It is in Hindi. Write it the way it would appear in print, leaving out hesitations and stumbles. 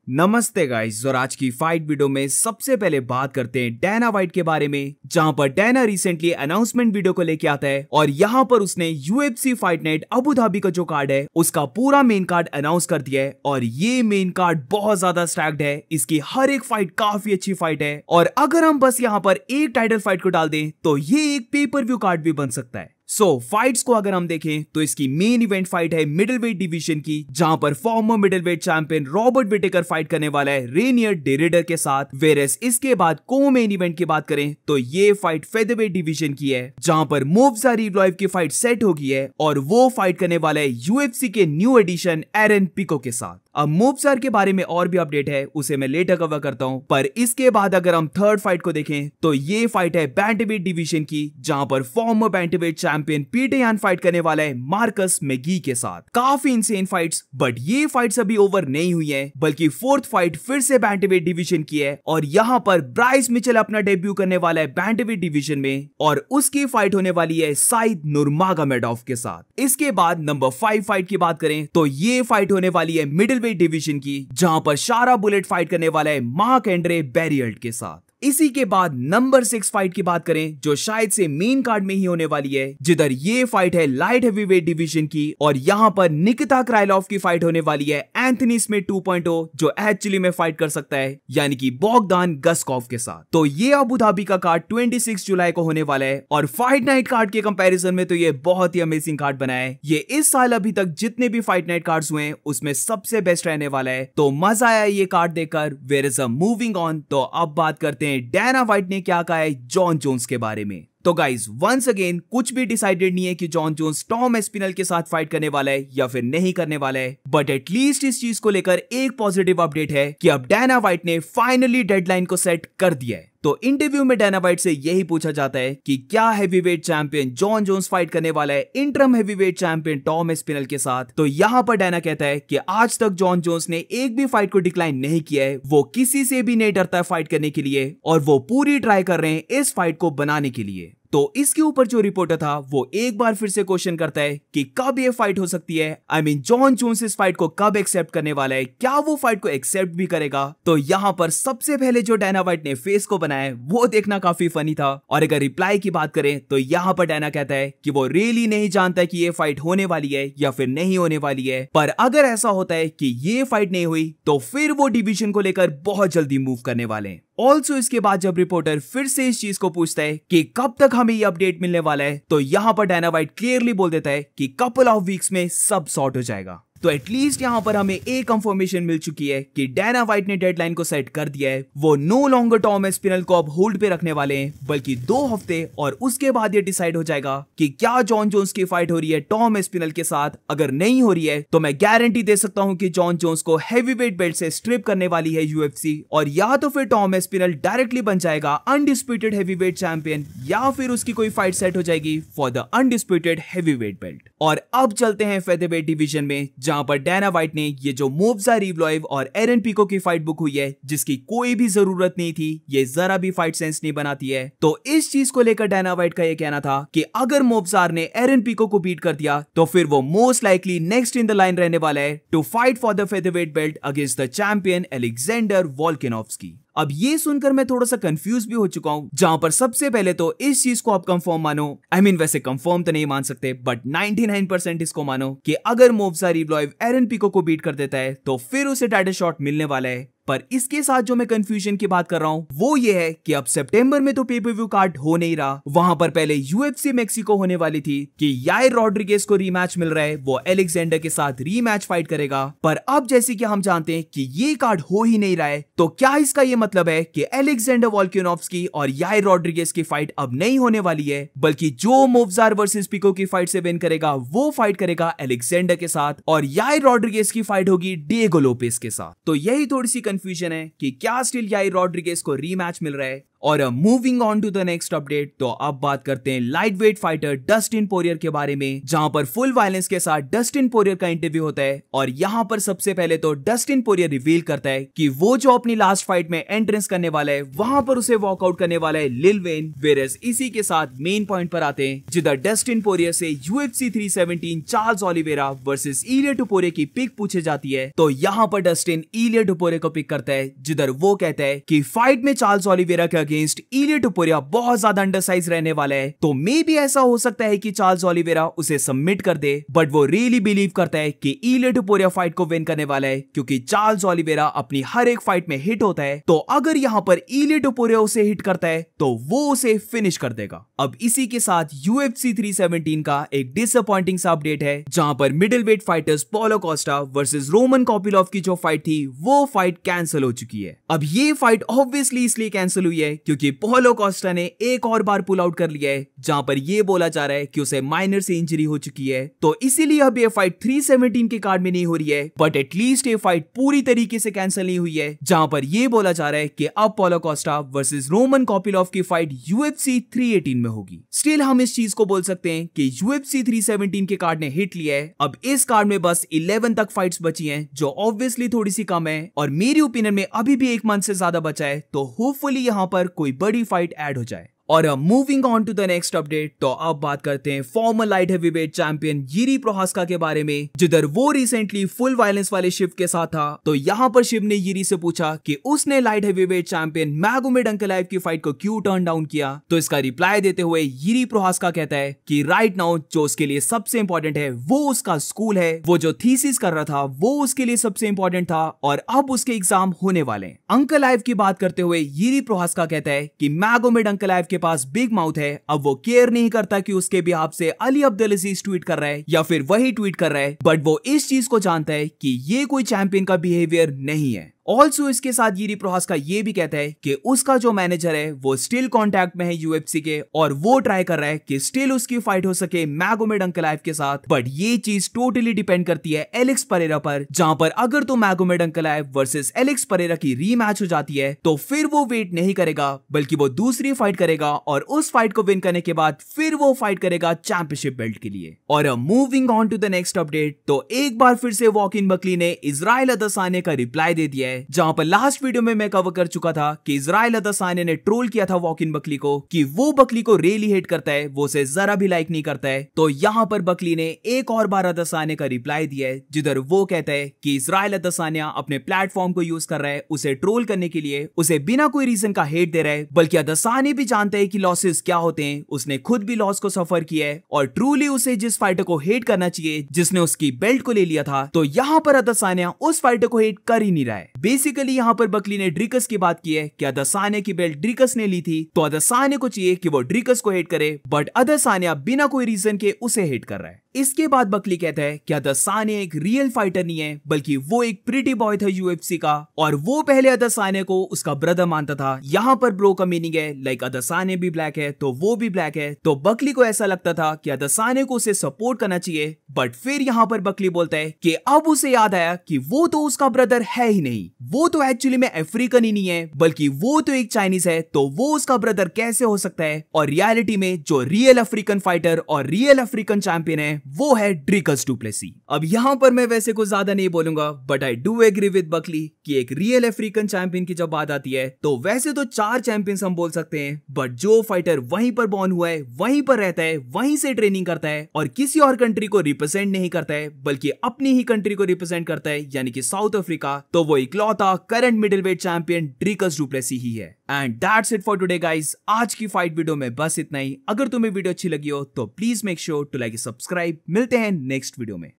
नमस्ते गाइस, और आज की फाइट वीडियो में सबसे पहले बात करते हैं डैना वाइट के बारे में, जहां पर डैना रिसेंटली अनाउंसमेंट वीडियो को लेके आता है और यहां पर उसने UFC fight night Abu Dhabi का जो कार्ड है उसका पूरा मेन कार्ड अनाउंस कर दिया है। और ये मेन कार्ड बहुत ज्यादा स्टैक्ड है, इसकी हर एक फाइट काफी अच्छी फाइट है। और अगर हम बस यहाँ पर एक टाइटल फाइट को डाल दें तो ये एक पेपर व्यू कार्ड भी बन सकता है। फाइट्स को अगर हम देखें तो इसकी मेन इवेंट फाइट है मिडिल वेट डिवीजन की, जहां पर former middle weight champion Robert Whittaker fight करने वाला है रेनियर डेरिडर के साथ। वेरेस इसके बाद को मेन इवेंट की बात करें तो ये फाइट फेदरवेट डिवीजन की है, जहां पर मोवजार इवलॉइव की फाइट सेट हो गई है और वो फाइट करने वाला है यूएफसी के न्यू एडिशन एरन पिको के साथ। अब मोवजार के बारे में और भी अपडेट है, उसे मैं लेटर कवर करता हूं। पर इसके बाद अगर हम थर्ड फाइट को देखें तो ये फाइट है बैंटवेट डिवीजन की, जहां पर फॉर्मर बैंटवेट चैंपियन पीटर यान फाइट करने वाला है मार्कस मैगी के साथ। काफी इंसेन फाइट्स, बट ये फाइट्स अभी ओवर नहीं हुई है, बल्कि फोर्थ फाइट फिर से बैंटवेट डिवीजन की है और यहाँ पर ब्राइस मिचेल अपना डेब्यू करने वाला है बैंटवेट डिवीजन में और उसकी फाइट होने वाली है साइद नुरमागोमेडोव के साथ। इसके बाद नंबर 5 फाइट की बात करें तो ये फाइट होने वाली है मिडिल वेट डिवीजन की, जहां पर शारा बुलेट फाइट करने वाला है मार्क एंड्रे बैरियल्ट के साथ। इसी के बाद नंबर 6 फाइट की बात करें जो शायद से मेन कार्ड में ही होने वाली है, जिधर ये फाइट है लाइट हेवीवेट डिवीजन की और यहां पर निकिता क्राइलोव की फाइट होने वाली है एंथनी स्मिथ 2.0, जो एक्चुअली में फाइट कर सकता है, यानी कि बोगदान गस्कॉव के साथ। तो ये अबू धाबी का कार्ड 26 जुलाई को होने वाला है और फाइट नाइट कार्ड के कंपैरिजन में तो ये बहुत ही अमेजिंग कार्ड बना है। ये इस साल अभी तक जितने भी फाइट नाइट कार्ड्स हुए हैं उसमें सबसे बेस्ट रहने वाला है। तो मजा आया ये कार्ड देखकर। Where is a moving on, तो अब बात करते हैं डैना वाइट ने क्या कहा है जॉन जोन्स के बारे में। तो गाइज वंस अगेन कुछ भी डिसाइडेड नहीं है कि जॉन जोन्स टॉम एस्पिनल के साथ फाइट करने वाला है या फिर नहीं करने वाला है, बट एटलीस्ट इस चीज को लेकर एक पॉजिटिव अपडेट है कि अब डैना वाइट ने फाइनली डेडलाइन को सेट कर दिया है। तो इंटरव्यू में डैना वाइट से यही पूछा जाता है कि क्या heavyweight champion Jon Jones fight करने वाला है interim heavyweight champion Tom Aspinall के साथ। तो यहां पर डैना कहता है कि आज तक जॉन जोन्स ने एक भी फाइट को डिक्लाइन नहीं किया है, वो किसी से भी नहीं डरता है फाइट करने के लिए और वो पूरी ट्राई कर रहे हैं इस फाइट को बनाने के लिए। तो इसके ऊपर जो रिपोर्टर था वो एक बार फिर से क्वेश्चन करता है कि कब ये फाइट हो सकती है, आई मीन जॉन जोन्स इस फाइट को कब एक्सेप्ट करने वाला है, क्या वो फाइट को एक्सेप्ट भी करेगा। तो यहाँ पर सबसे पहले जो डैना वाइट ने फेस को बनाया वो देखना काफी फनी था। और अगर रिप्लाई की बात करें तो यहाँ पर डैना कहता है कि वो रियली नहीं जानता कि ये फाइट होने वाली है या फिर नहीं होने वाली है, पर अगर ऐसा होता है कि ये फाइट नहीं हुई तो फिर वो डिवीजन को लेकर बहुत जल्दी मूव करने वाले हैं। ऑल्सो इसके बाद जब रिपोर्टर फिर से इस चीज को पूछता है कि कब तक हमें ये अपडेट मिलने वाला है, तो यहां पर डैना वाइट क्लियरली बोल देता है कि कपल ऑफ वीक्स में सब सॉर्ट हो जाएगा। तो एटलीस्ट यहां पर हमें एक कंफर्मेशन मिल चुकी है कि डैना वाइट ने डेडलाइन को सेट कर दिया है। वो नो लॉन्गर टॉम एस्पिनल को अब होल्ड पे रखने वाले हैं, बल्कि 2 हफ्ते, और उसके बाद ये डिसाइड हो जाएगा कि क्या जॉन जोन्स की फाइट हो रही है टॉम एस्पिनल के साथ। अगर नहीं हो रही है तो मैं गारंटी दे सकता हूं कि जॉन जोन्स को हैवीवेट बेल्ट से स्ट्रिप करने वाली है यूएफसी, और या तो फिर टॉम एस्पिनल डायरेक्टली बन जाएगा अनडिस्प्यूटेड हैवीवेट चैंपियन, या फिर उसकी कोई फाइट सेट हो जाएगी for the undisputed heavyweight belt. और अब चलते हैं फेदरवेट डिवीजन में, जहां पर डैना वाइट ने ये जो मोवजार इवलॉइव और एरन पिको की फाइट बुक हुई है, जिसकी कोई भी जरूरत नहीं थी, ये जरा भी फाइट सेंस नहीं बनाती है। तो इस चीज को लेकर डैना वाइट का ये कहना था कि अगर मोवजार ने एरन पिको को बीट कर दिया तो फिर वो most likely next in the line रहने वाला है to fight for the featherweight belt against the champion Alexander Volkanovski. अब ये सुनकर मैं थोड़ा सा कंफ्यूज भी हो चुका हूं, जहां पर सबसे पहले तो इस चीज को आप कंफर्म मानो, आई मीन वैसे कंफर्म तो नहीं मान सकते, बट 99% इसको मानो कि अगर मोवजार इवलॉइव एरन पिको को बीट कर देता है तो फिर उसे टाइटल शॉट मिलने वाला है। पर इसके साथ जो मैं कंफ्यूजन की बात कर रहा हूं वो ये है कि अब सितंबर में तो पेपर-व्यू कार्ड हो नहीं रहा। वहां पर पहले यूएफसी मेक्सिको होने वाली थी कि यायर रॉड्रिगेज को रीमैच मिल रहा है, वो एलेक्जेंडर के साथ रीमैच फाइट करेगा। पर अब जैसे कि हम जानते हैं कि ये कार्ड हो ही नहीं रहा है, तो क्या इसका ये मतलब है कि एलेक्जेंडर वोल्कानोव्स्की और यायर रॉड्रिगेज की फाइट अब नहीं होने वाली है, बल्कि जो मोवजार वर्सेस पिको की फाइट से विन करेगा वो फाइट करेगा एलेक्जेंडर के साथ, और यायर रॉड्रिगेज की फाइट होगी डिएगो लोपेस के साथ। तो यही थोड़ी सी कंफ्यूजन है कि क्या स्टिल यायर रॉड्रिगेज को रीमैच मिल रहा है, और moving on to the next update, तो अब बात करते हैं lightweight fighter Dustin Poirier के बारे में, जहां पर फुल वायलेंस के साथ डस्टिन पोरियर का इंटरव्यू होता है। और यहां पर सबसे पहले तो डस्टिन पोरियर रिवील करता है कि वो जो अपनी लास्ट फाइट में एंट्रेंस करने वाला है, वहां पर उसे वॉकआउट करने वाला है लिल वेन। वेरस इसी के साथ मेन पॉइंट पर आते हैं, जिधर डस्टिन पोरियर से UFC 317 चार्ल्स ओलिवेरा वर्सेस इलिया टुपोरे की पिक पूछी जाती है। तो यहाँ पर डस्टिन इलिया टुपोरे को पिक करता है, जिधर वो कहता है कि फाइट में चार्ल्स ओलिवेरा के अगेंस्ट इलिया टुपोरे बहुत ज्यादा अंडरसाइज रहने वाला है, तो मे भी ऐसा हो सकता है कि चार्ल्स ओलिवेरा उसे सबमिट कर दे। बट वो रियली बिलीव करता है कि इलिया टुपोरे फाइट को विन करने वाला है, क्योंकि चार्ल्स ओलिवेरा अपनी हर एक फाइट में हिट होता है। तो अगर यहाँ पर इलिया टुपोरे उसे हिट करता है तो वो उसे फिनिश कर देगा। अब इसी के साथ UFC 317 का एक डिसअपॉइंटिंग सा अपडेट है, जहां पर मिडिल वेट फाइटर्स पोलो कोस्टा वर्सेस रोमन कोपिलोव की जो फाइट थी, वो फाइट कैंसिल हो चुकी है। अब ये फाइट ऑब्वियसली इसलिए कैंसिल हुई है क्योंकि पोलो कोस्टा ने एक और बार पुल आउट कर लिया है, जहां पर ये बोला जा रहा है कि उसे माइनर से इंजरी हो चुकी है। तो इसीलिए अब ये फाइट 317 के कार्ड में नहीं हो रही है, बट एटलीस्ट ये फाइट पूरी तरीके से कैंसिल नहीं हुई है, जहां पर ये बोला जा रहा है कि अब पोलो कोस्टा वर्सेस रोमन कोपिलोव की फाइट UFC 318 में होगी। स्टिल हम इस चीज को बोल सकते हैं कि UFC 317 के कार्ड ने हिट लिया है। अब इस कार्ड में बस 11 तक फाइट्स बची हैं, जो ऑब्वियसली थोड़ी सी कम है, और मेरी ओपिनियन में अभी भी एक मंथ से ज्यादा बचा है। तो होपफुली यहाँ पर कोई बड़ी फाइट ऐड हो जाए। और moving on to the next update, तो अब बात करते हैं former light heavyweight champion Jiri Prochazka के बारे में, जिधर वो रिसेंटली फुल वायलेंस वाले शिव के साथ था। तो यहाँ पर शिव ने यिरी से पूछा कि उसने लाइट हेवीवेट चैंपियन मैगोमेड अंकलाइव की फाइट को क्यों टर्न डाउन किया। तो इसका रिप्लाई देते हुए यिरी प्रोहास्का कहता है कि राइट नाउ जो उसके लिए सबसे इंपॉर्टेंट है वो उसका स्कूल है। वो जो थीसिस कर रहा था वो उसके लिए सबसे इंपॉर्टेंट था, और अब उसके एग्जाम होने वाले हैं। अंकलाइव की बात करते हुए यिरी प्रोहास्का कहता है कि मैगोमेड अंकलाइव के पास बिग माउथ है। अब वो केयर नहीं करता कि उसके बिहाफ से अली अब्दुल अजीज ट्वीट कर रहा है या फिर वही ट्वीट कर रहा है, बट वो इस चीज को जानता है कि ये कोई चैंपियन का बिहेवियर नहीं है। ऑल्सो इसके साथ यिरी प्रोहास्का ये भी कहता है कि उसका जो मैनेजर है वो स्टिल कांटेक्ट में है UFC के, और वो ट्राई कर रहा है कि स्टिल उसकी फाइट हो सके मैगोमेड अंकलाइव के साथ। बट ये चीज टोटली डिपेंड करती है एलेक्स परेरा पर, जहां पर अगर तो मैगोमेड अंकलाइव वर्सेस एलेक्स परेरा की रीमैच हो जाती है तो फिर वो वेट नहीं करेगा, बल्कि वो दूसरी फाइट करेगा, और उस फाइट को विन करने के बाद फिर वो फाइट करेगा चैंपियनशिप बेल्ट के लिए। और moving on to the next update, तो एक बार फिर से वॉकिन बकली ने इजराइल अदसाने का रिप्लाई दे दिया है, जहां पर लास्ट वीडियो में मैं कवर कर चुका था कि इजराइल अदसाने ने ट्रोल किया था वॉकिन बकली को कि वो बकली को रियली हेट करता है, वो उसे जरा भी लाइक नहीं करता है। तो यहाँ पर बकली ने एक और बार अदसाने का रिप्लाई दिया है, जिधर वो कहता है कि इजराइल अदसानिया अपने प्लेटफॉर्म को यूज कर रहा है उसे ट्रोल करने के लिए, उसे बिना कोई रीजन का हेट दे रहा है। बल्कि अदसाने भी जानते हैं कि लॉसेस क्या होते हैं, उसने खुद भी लॉस को सफर किया है, और ट्रूली उसे जिस फाइटर को हेट करना चाहिए जिसने उसकी बेल्ट को ले लिया था, तो यहाँ पर अदसानिया उस फाइटर को हेट कर ही नहीं रहा है। बेसिकली यहाँ पर बकली ने ड्रिकस की बात की है कि अदसानिया की बेल्ट ड्रिकस ने ली थी, तो अदसानिया को चाहिए कि वो ड्रिकस को हेट करे, बट अदसानिया बिना कोई रीजन के उसे हेट कर रहा है। इसके बाद बकली कहता है कि अदसानिया एक रियल फाइटर नहीं है, बल्कि वो एक प्रिटी बॉय था UFC का, और वो पहले अदसानिया को उसका ब्रदर मानता था। यहाँ पर ब्रो का मीनिंग है लाइक अदसानिया भी ब्लैक है तो वो भी ब्लैक है। तो बकली को ऐसा लगता था कि अदसानिया को उसे सपोर्ट करना चाहिए, बट फिर यहाँ पर बकली बोलता है कि अब उसे याद आया कि वो तो उसका ब्रदर है ही नहीं, वो तो एक्चुअली में अफ्रीकन ही नहीं है, बल्कि वो तो एक चाइनीज है, तो वो उसका ब्रदर कैसे हो सकता है। और रियलिटी में जो रियल अफ्रीकन फाइटर और रियल अफ्रीकन चैंपियन है वो है ड्रिकस डू प्लेसी। अब यहाँ पर मैं वैसे कुछ ज्यादा नहीं बोलूंगा, but I do agree with Buckley कि एक रियल अफ्रीकन चैंपियन की जब बात आती है तो वैसे तो 4 चैंपियंस हम बोल सकते हैं, बट जो फाइटर वहीं पर बॉर्न हुआ है, वहीं पर रहता है, वहीं से ट्रेनिंग करता है, और किसी और कंट्री को रिप्रेजेंट नहीं करता है बल्कि अपनी ही कंट्री को रिप्रेजेंट करता है, यानी कि साउथ अफ्रीका, तो वो इकलौता current middleweight champion Dricus du Plessis ही है। And that's it for today guys. आज की फाइट वीडियो में बस इतना ही। अगर तुम्हें वीडियो अच्छी लगी हो तो please make sure to like subscribe. मिलते हैं नेक्स्ट वीडियो में।